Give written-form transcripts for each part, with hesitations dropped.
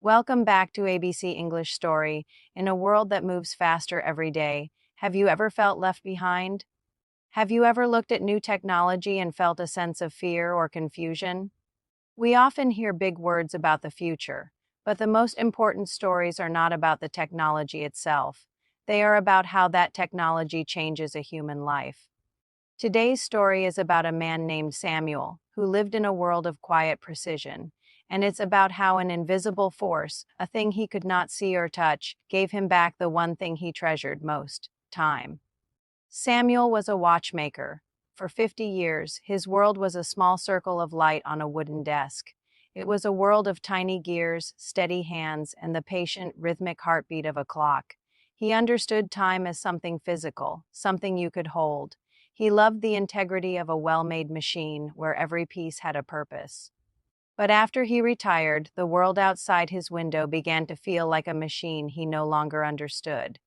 Welcome back to ABC English Story. In a world that moves faster every day, have you ever felt left behind? Have you ever looked at new technology and felt a sense of fear or confusion? We often hear big words about the future, but the most important stories are not about the technology itself. They are about how that technology changes a human life. Today's story is about a man named Samuel, who lived in a world of quiet precision, and it's about how an invisible force, a thing he could not see or touch, gave him back the one thing he treasured most: time. Samuel was a watchmaker. For 50 years, his world was a small circle of light on a wooden desk. It was a world of tiny gears, steady hands, and the patient, rhythmic heartbeat of a clock. He understood time as something physical, something you could hold. He loved the integrity of a well-made machine where every piece had a purpose. But after he retired, the world outside his window began to feel like a machine he no longer understood.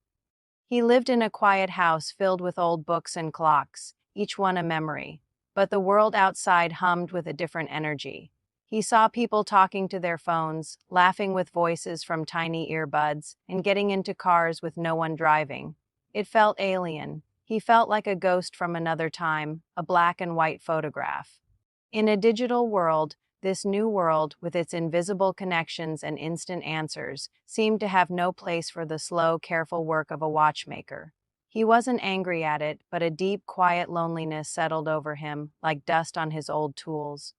He lived in a quiet house filled with old books and clocks, each one a memory. But the world outside hummed with a different energy. He saw people talking to their phones, laughing with voices from tiny earbuds, and getting into cars with no one driving. It felt alien. He felt like a ghost from another time, a black and white photograph. In a digital world, this new world, with its invisible connections and instant answers, seemed to have no place for the slow, careful work of a watchmaker. He wasn't angry at it, but a deep, quiet loneliness settled over him, like dust on his old tools.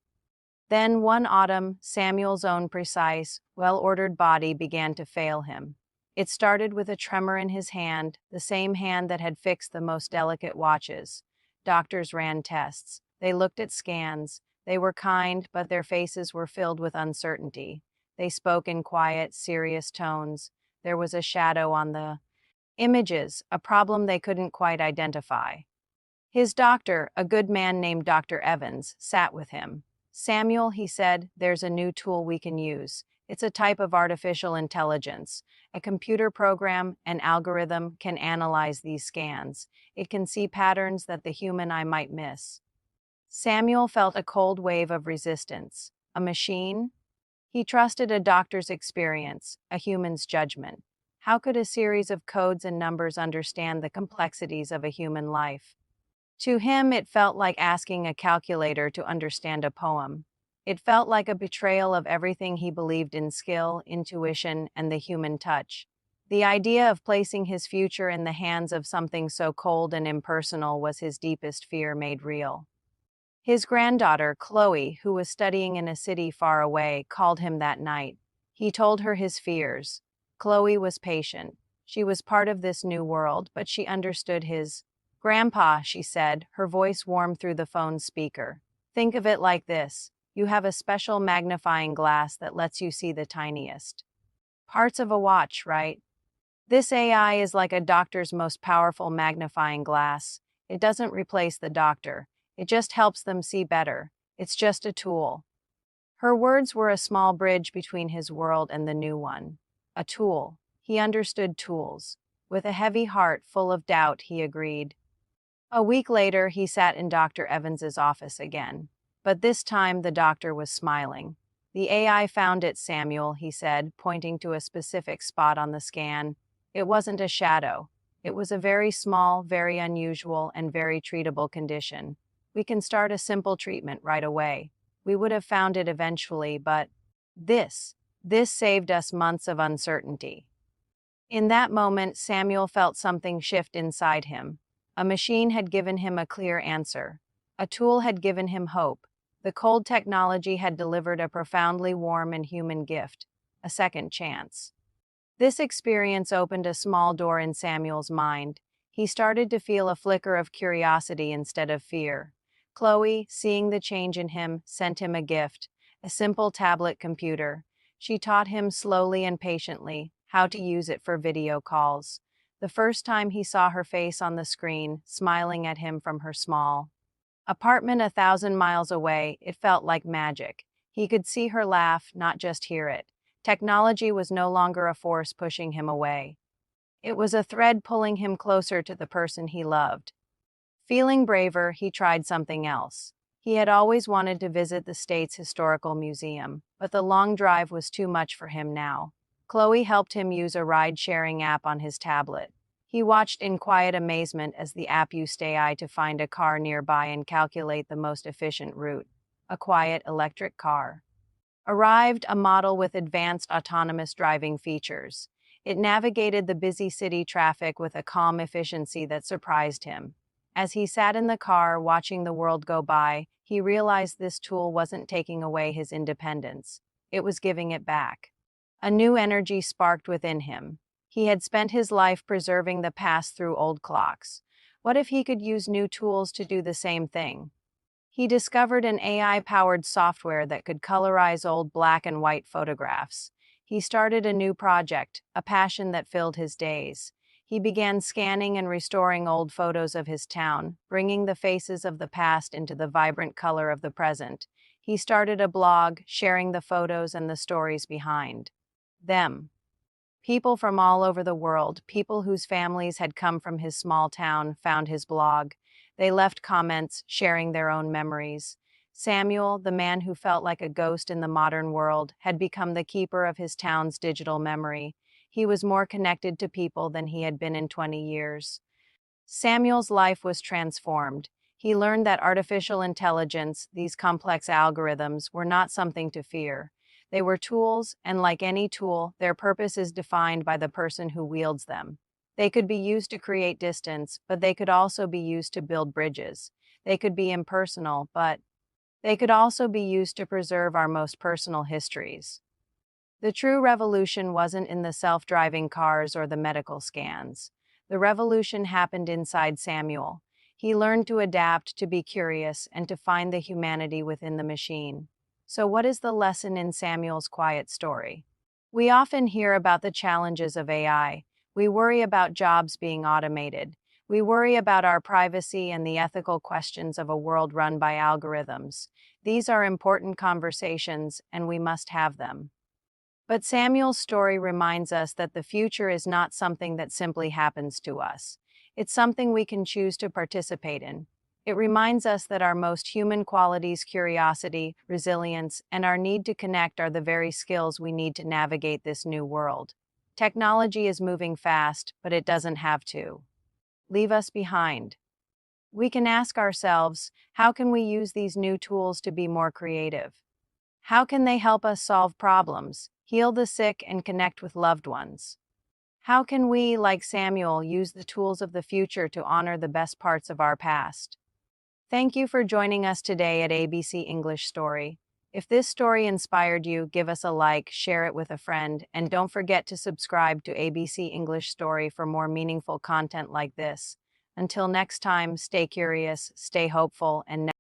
Then, one autumn, Samuel's own precise, well-ordered body began to fail him. It started with a tremor in his hand, the same hand that had fixed the most delicate watches. Doctors ran tests. They looked at scans. They were kind, but their faces were filled with uncertainty. They spoke in quiet, serious tones. There was a shadow on the images, a problem they couldn't quite identify. His doctor, a good man named Dr. Evans, sat with him. "Samuel," he said, "there's a new tool we can use. It's a type of artificial intelligence. A computer program, an algorithm, can analyze these scans. It can see patterns that the human eye might miss." Samuel felt a cold wave of resistance. A machine? He trusted a doctor's experience, a human's judgment. How could a series of codes and numbers understand the complexities of a human life? To him, it felt like asking a calculator to understand a poem. It felt like a betrayal of everything he believed in: skill, intuition, and the human touch. The idea of placing his future in the hands of something so cold and impersonal was his deepest fear made real. His granddaughter, Chloe, who was studying in a city far away, called him that night. He told her his fears. Chloe was patient. She was part of this new world, but she understood his. "Grandpa," she said, her voice warm through the phone's speaker. "Think of it like this. You have a special magnifying glass that lets you see the tiniest parts of a watch, right? This AI is like a doctor's most powerful magnifying glass. It doesn't replace the doctor. It just helps them see better. It's just a tool." Her words were a small bridge between his world and the new one. A tool. He understood tools. With a heavy heart full of doubt, he agreed. A week later, he sat in Dr. Evans's office again. But this time, the doctor was smiling. "The AI found it, Samuel," he said, pointing to a specific spot on the scan. "It wasn't a shadow. It was a very small, very unusual, and very treatable condition. We can start a simple treatment right away. We would have found it eventually, but this saved us months of uncertainty." In that moment, Samuel felt something shift inside him. A machine had given him a clear answer. A tool had given him hope. The cold technology had delivered a profoundly warm and human gift, a second chance. This experience opened a small door in Samuel's mind. He started to feel a flicker of curiosity instead of fear. Chloe, seeing the change in him, sent him a gift, a simple tablet computer. She taught him slowly and patiently how to use it for video calls. The first time he saw her face on the screen, smiling at him from her small apartment 1,000 miles away, it felt like magic. He could see her laugh, not just hear it. Technology was no longer a force pushing him away. It was a thread pulling him closer to the person he loved. Feeling braver, he tried something else. He had always wanted to visit the state's historical museum, but the long drive was too much for him now. Chloe helped him use a ride-sharing app on his tablet. He watched in quiet amazement as the app used AI to find a car nearby and calculate the most efficient route. A quiet electric car. Arrived a model with advanced autonomous driving features. It navigated the busy city traffic with a calm efficiency that surprised him. As he sat in the car watching the world go by, he realized this tool wasn't taking away his independence. It was giving it back. A new energy sparked within him. He had spent his life preserving the past through old clocks. What if he could use new tools to do the same thing? He discovered an AI-powered software that could colorize old black and white photographs. He started a new project, a passion that filled his days. He began scanning and restoring old photos of his town, bringing the faces of the past into the vibrant color of the present. He started a blog, sharing the photos and the stories behind them. People from all over the world, people whose families had come from his small town, found his blog. They left comments, sharing their own memories. Samuel, the man who felt like a ghost in the modern world, had become the keeper of his town's digital memory. He was more connected to people than he had been in 20 years. Samuel's life was transformed. He learned that artificial intelligence, these complex algorithms, were not something to fear. They were tools, and like any tool, their purpose is defined by the person who wields them. They could be used to create distance, but they could also be used to build bridges. They could be impersonal, but they could also be used to preserve our most personal histories. The true revolution wasn't in the self-driving cars or the medical scans. The revolution happened inside Samuel. He learned to adapt, to be curious, and to find the humanity within the machine. So what is the lesson in Samuel's quiet story? We often hear about the challenges of AI. We worry about jobs being automated. We worry about our privacy and the ethical questions of a world run by algorithms. These are important conversations, and we must have them. But Samuel's story reminds us that the future is not something that simply happens to us. It's something we can choose to participate in. It reminds us that our most human qualities, curiosity, resilience, and our need to connect are the very skills we need to navigate this new world. Technology is moving fast, but it doesn't have to leave us behind. We can ask ourselves, how can we use these new tools to be more creative? How can they help us solve problems, heal the sick, and connect with loved ones? How can we, like Samuel, use the tools of the future to honor the best parts of our past? Thank you for joining us today at ABC English Story. If this story inspired you, give us a like, share it with a friend, and don't forget to subscribe to ABC English Story for more meaningful content like this. Until next time, stay curious, stay hopeful, and